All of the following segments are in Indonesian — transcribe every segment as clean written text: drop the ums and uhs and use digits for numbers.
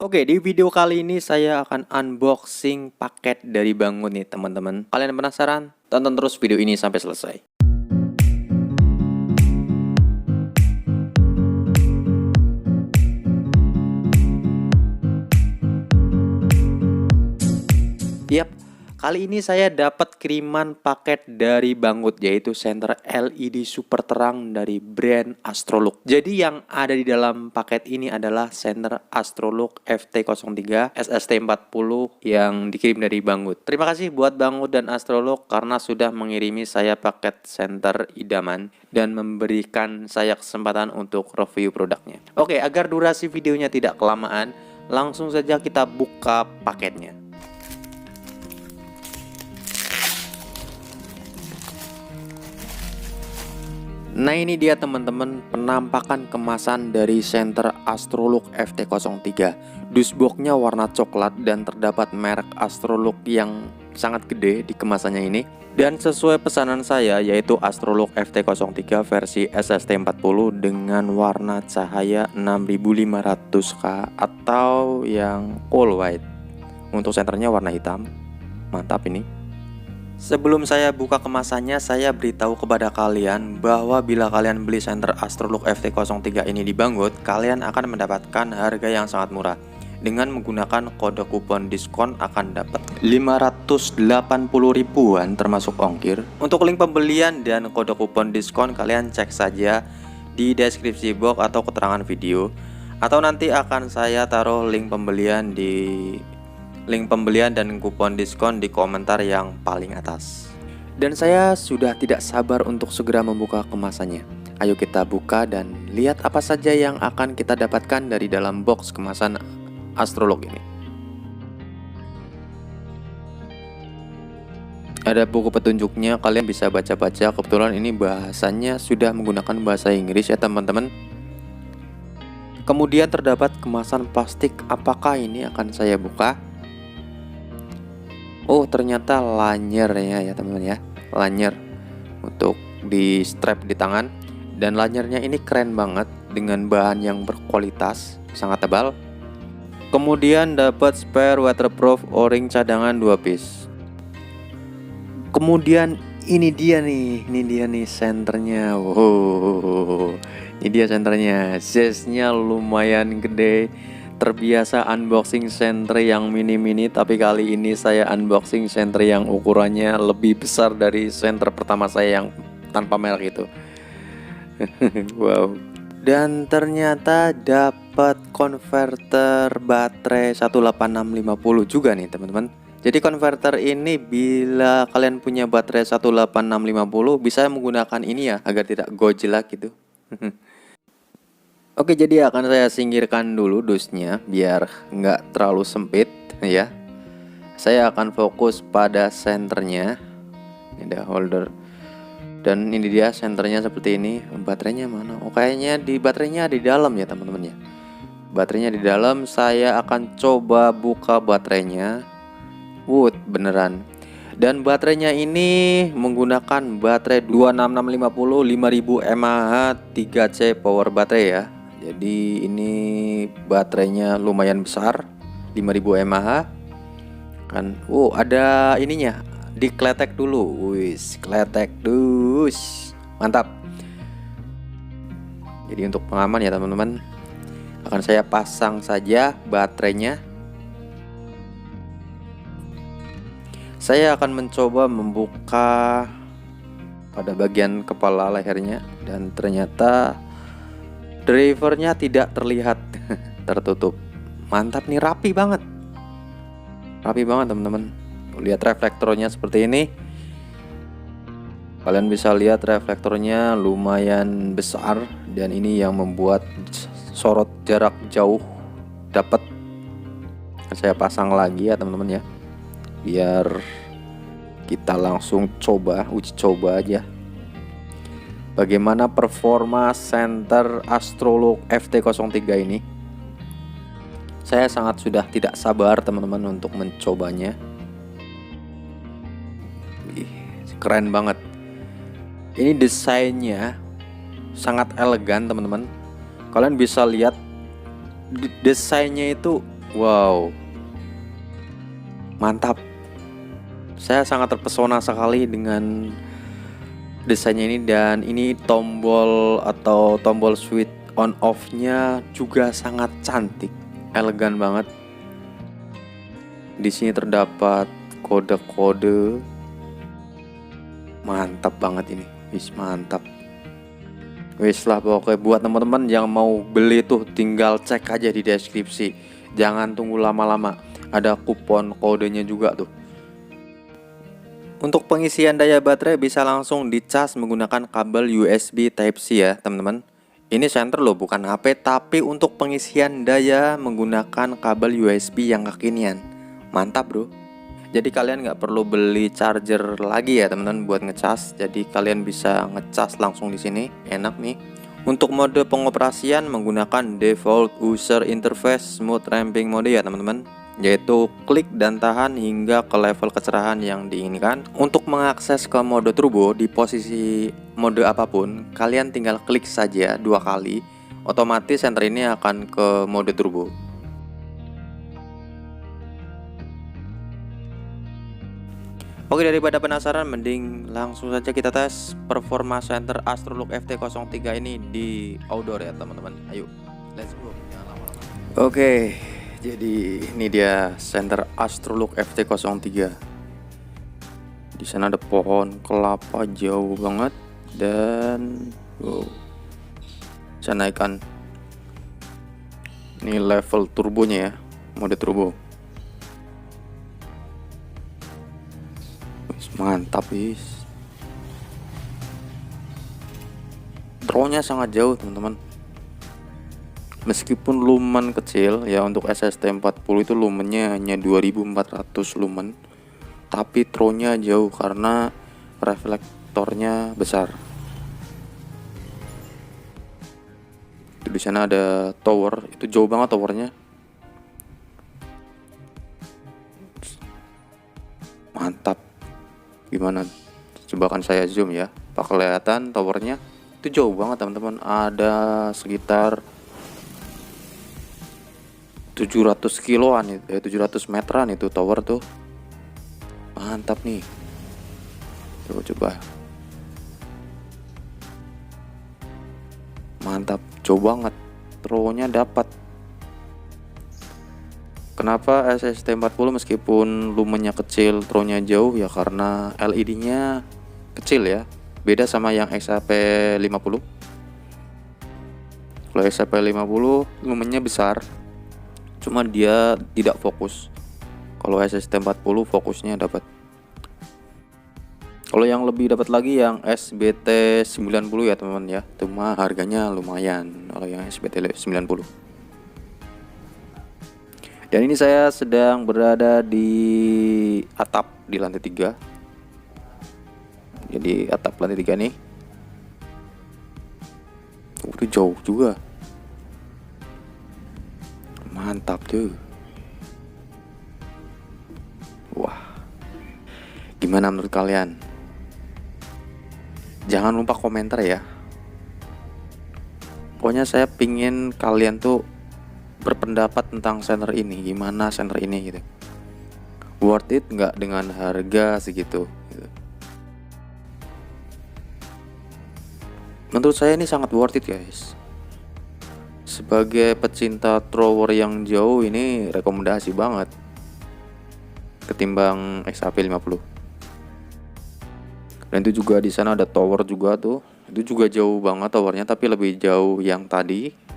Oke, di video kali ini saya akan unboxing paket dari Banggood nih teman-teman. Kalian penasaran? Tonton terus video ini sampai selesai. Yap, kali ini saya dapat kiriman paket dari Banggood, yaitu senter LED super terang dari brand Astrolook. Jadi yang ada di dalam paket ini adalah senter Astrolook FT03 SST40 yang dikirim dari Banggood. Terima kasih buat Banggood dan Astrolook karena sudah mengirimi saya paket senter idaman dan memberikan saya kesempatan untuk review produknya. Oke, agar durasi videonya tidak kelamaan, langsung saja kita buka paketnya. Nah, ini dia teman-teman penampakan kemasan dari senter Astrolook FT03. Dusboxnya warna coklat dan terdapat merek Astrolook yang sangat gede di kemasannya ini. Dan sesuai pesanan saya, yaitu Astrolook FT03 versi SST40 dengan warna cahaya 6500K atau yang all white. Untuk senternya warna hitam. Mantap ini. Sebelum saya buka kemasannya, saya beritahu kepada kalian bahwa bila kalian beli senter Astrolook FT03 ini di Banggood, kalian akan mendapatkan harga yang sangat murah. Dengan menggunakan kode kupon diskon akan dapat 580 ribuan termasuk ongkir. Untuk link pembelian dan kode kupon diskon kalian cek saja di deskripsi box atau keterangan video. Atau nanti akan saya taruh link pembelian dan kupon diskon di komentar yang paling atas. Dan saya sudah tidak sabar untuk segera membuka kemasannya. Ayo kita buka dan lihat apa saja yang akan kita dapatkan dari dalam box kemasan Astrolook ini. Ada buku petunjuknya, kalian bisa baca-baca. Kebetulan ini bahasanya sudah menggunakan bahasa Inggris ya teman-teman. Kemudian terdapat kemasan plastik. Apakah ini akan saya buka? Oh, ternyata lanyernya ya teman-teman ya. Lanyer untuk di strap di tangan. Dan lanyernya ini keren banget dengan bahan yang berkualitas, sangat tebal. Kemudian dapat spare waterproof o-ring cadangan 2 piece. Kemudian ini dia nih senternya. Wow. Ini dia senternya. Size-nya lumayan gede. Terbiasa unboxing senter yang mini-mini, tapi kali ini saya unboxing senter yang ukurannya lebih besar dari senter pertama saya yang tanpa merek itu. Wow. Dan ternyata dapat konverter baterai 18650 juga nih teman-teman. Jadi konverter ini bila kalian punya baterai 18650 bisa menggunakan ini ya agar tidak gojlak gitu. Oke, jadi akan saya singkirkan dulu dusnya biar nggak terlalu sempit ya. Saya akan fokus pada senternya. Ini ada holder. Dan ini dia senternya seperti ini. Baterainya mana? Oh, kayaknya di baterainya di dalam ya teman-teman ya. Baterainya di dalam. Saya akan coba buka baterainya. Wood beneran. Dan baterainya ini menggunakan baterai 26650 5000 mAh 3C power baterai ya. Jadi ini baterainya lumayan besar, 5000 mAh kan. Ada ininya, dikletek dulu. Wis, kletek dus. Mantap. Jadi untuk pengaman ya teman-teman, akan saya pasang saja baterainya. Saya akan mencoba membuka pada bagian kepala lehernya dan ternyata drivernya tidak terlihat tertutup. Mantap nih, rapi banget teman-teman. Lihat reflektornya seperti ini. Kalian bisa lihat reflektornya lumayan besar dan ini yang membuat sorot jarak jauh dapat. Saya pasang lagi ya teman-teman ya, biar kita langsung uji coba aja bagaimana performa senter Astrolook FT03 ini. Saya sangat sudah tidak sabar teman-teman untuk mencobanya. Keren banget. Ini desainnya sangat elegan teman-teman. Kalian bisa lihat desainnya itu Wow, mantap. Saya sangat terpesona sekali dengan desainnya ini, dan ini tombol atau tombol switch on off-nya juga sangat cantik, elegan banget. Di sini terdapat kode-kode, mantap banget ini, mantap. Wis lah pokoknya buat teman-teman yang mau beli tuh tinggal cek aja di deskripsi, jangan tunggu lama-lama, ada kupon kodenya juga tuh. Untuk pengisian daya baterai bisa langsung dicas menggunakan kabel USB Type-C ya teman-teman. Ini center loh, bukan HP, tapi untuk pengisian daya menggunakan kabel USB yang kekinian. Mantap bro. Jadi kalian nggak perlu beli charger lagi ya teman-teman buat ngecas. Jadi kalian bisa ngecas langsung di sini, enak nih. Untuk mode pengoperasian menggunakan default user interface smooth ramping mode ya teman-teman, yaitu klik dan tahan hingga ke level kecerahan yang diinginkan. Untuk mengakses ke mode turbo di posisi mode apapun, kalian tinggal klik saja 2 kali, otomatis senter ini akan ke mode turbo. Oke, daripada penasaran, mending langsung saja kita tes performa center Astrolook FT03 ini di outdoor ya teman-teman. Ayo, let's go. Oke, jadi ini dia center Astrolook FT03. Di sana ada pohon kelapa jauh banget, dan wow, saya naikkan ini level turbonya ya, mode turbo. Mantap guys, dronenya sangat jauh teman-teman. Meskipun lumen kecil ya, untuk SST40 itu lumennya hanya 2400 lumen, tapi tronnya jauh karena reflektornya besar. Di sana ada tower, itu jauh banget towernya. Mantap. Gimana? Coba kan saya zoom ya, pak kelihatan towernya itu jauh banget teman-teman. Ada sekitar 700 kiloan itu, 700 meteran itu tower tuh. Mantap nih. Coba. Mantap, jauh banget. Throw-nya dapat. Kenapa SST40 meskipun lumennya kecil, throw-nya jauh ya, karena LED-nya kecil ya. Beda sama yang XHP50. Kalau XHP50 lumennya besar, cuma dia tidak fokus. Kalau SST40 fokusnya dapat. Kalau yang lebih dapat lagi yang SBT90 ya teman-teman ya. Cuma harganya lumayan kalau yang SBT90. Dan ini saya sedang berada di atap di lantai 3. Jadi atap lantai 3 nih. Itu jauh juga. Mantap tuh. Wah. Gimana menurut kalian? Jangan lupa komentar ya. Pokoknya saya pingin kalian tuh berpendapat tentang center ini, gimana center ini gitu. Worth it nggak dengan harga segitu gitu. Menurut saya ini sangat worth it guys. Sebagai pecinta thrower yang jauh, ini rekomendasi banget ketimbang XHP50. Dan itu juga di sana ada tower juga tuh. Itu juga jauh banget towernya, tapi lebih jauh yang tadi.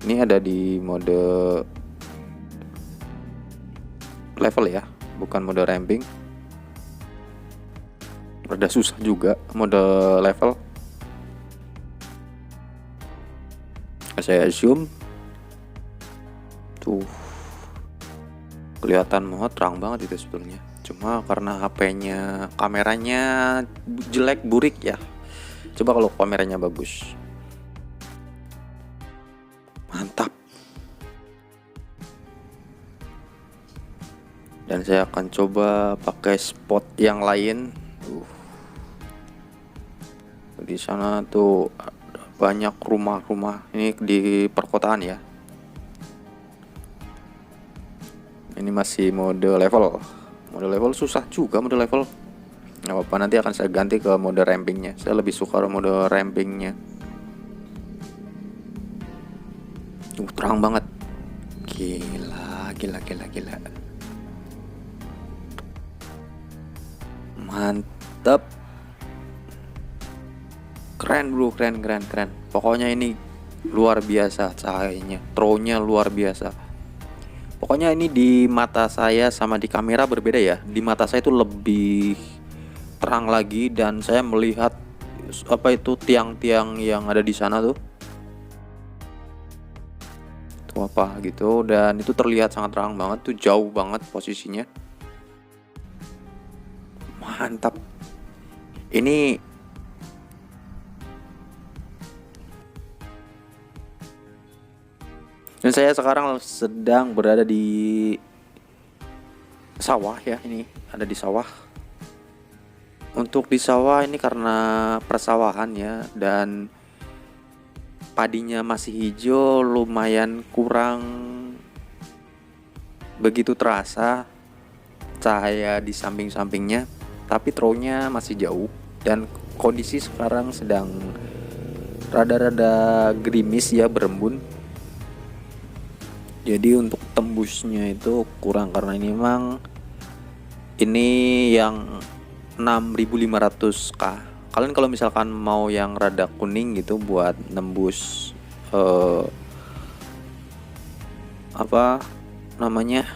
Ini ada di mode level ya, bukan mode ramping. Rada susah juga mode level. Saya zoom tuh, kelihatan banget, terang banget itu sebetulnya. Cuma karena HP-nya, kameranya jelek, burik ya. Coba kalau kameranya bagus. Mantap. Dan saya akan coba pakai spot yang lain. Di sana tuh ada banyak rumah-rumah. Ini di perkotaan ya. Ini masih mode level. Mode level susah juga mode level. Nggak apa-apa, nanti akan saya ganti ke mode rampingnya. Saya lebih suka mode rampingnya. Terang banget. Gila, gila, gila, gila. Mantap. Keren bro, keren, keren, keren. Pokoknya ini luar biasa cahayanya. Throw-nya luar biasa. Pokoknya ini di mata saya sama di kamera berbeda ya. Di mata saya itu lebih terang lagi dan saya melihat apa itu tiang-tiang yang ada di sana tuh. Tuh apa gitu, dan itu terlihat sangat terang banget tuh, jauh banget posisinya. Mantap. Ini dan saya sekarang sedang berada di sawah ya, ini ada di sawah. Untuk di sawah ini karena persawahan ya, dan padinya masih hijau, lumayan kurang begitu terasa cahaya di samping-sampingnya, tapi throw-nya masih jauh dan kondisi sekarang sedang rada-rada gerimis ya, berembun. Jadi untuk tembusnya itu kurang karena ini memang ini yang 6500K. Kalian kalau misalkan mau yang rada kuning gitu buat nembus apa namanya,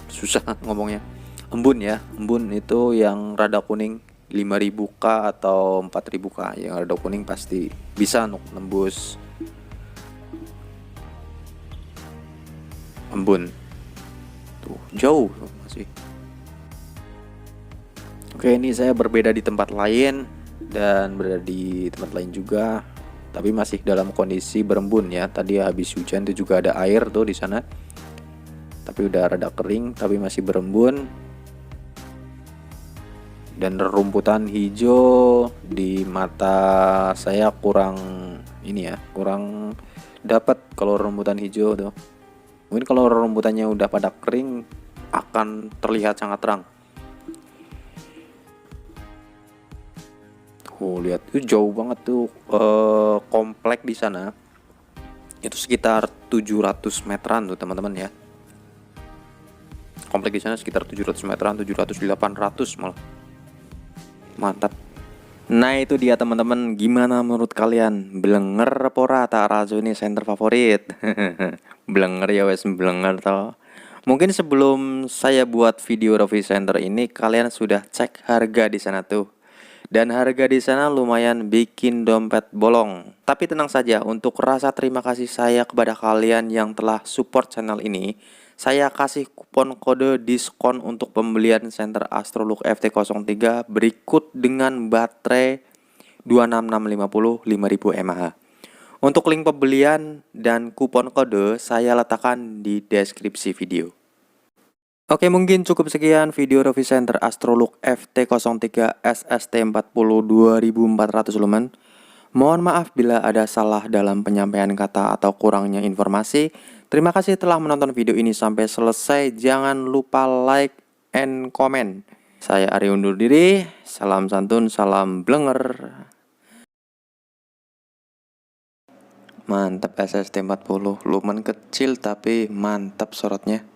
susah ngomongnya, embun ya, embun itu yang rada kuning 5000K atau 4000K. Yang rada kuning pasti bisa untuk nembus embun. Tuh jauh masih. Oke, ini saya berbeda di tempat lain dan berada di tempat lain juga, tapi masih dalam kondisi berembun ya. Tadi habis hujan itu juga ada air tuh di sana, tapi udah rada kering, tapi masih berembun. Dan rumputan hijau di mata saya kurang ini ya, kurang dapat kalau rumputan hijau tuh. Mungkin kalau rumputannya udah pada kering akan terlihat sangat terang. Lihat itu jauh banget tuh, komplek di sana. Itu sekitar 700 meteran tuh teman-teman ya. Komplek di sana sekitar 700 meteran, 700 800 malah. Mantap. Nah itu dia teman-teman, gimana menurut kalian? Blenger pora tak razo ini center favorit? Blenger ya wes, blenger toh. Mungkin sebelum saya buat video review center ini kalian sudah cek harga di sana tuh. Dan harga di sana lumayan bikin dompet bolong. Tapi tenang saja, untuk rasa terima kasih saya kepada kalian yang telah support channel ini, saya kasih kupon kode diskon untuk pembelian center Astrolook FT03 berikut dengan baterai 26650 5000 mAh. Untuk link pembelian dan kupon kode saya letakkan di deskripsi video. Oke, mungkin cukup sekian video review center Astrolook FT03 SST40 2400 lumen. Mohon maaf bila ada salah dalam penyampaian kata atau kurangnya informasi. Terima kasih telah menonton video ini sampai selesai. Jangan lupa like and comment. Saya Ari undur diri. Salam santun, salam blenger. Mantap SST40, lumen kecil tapi mantap sorotnya.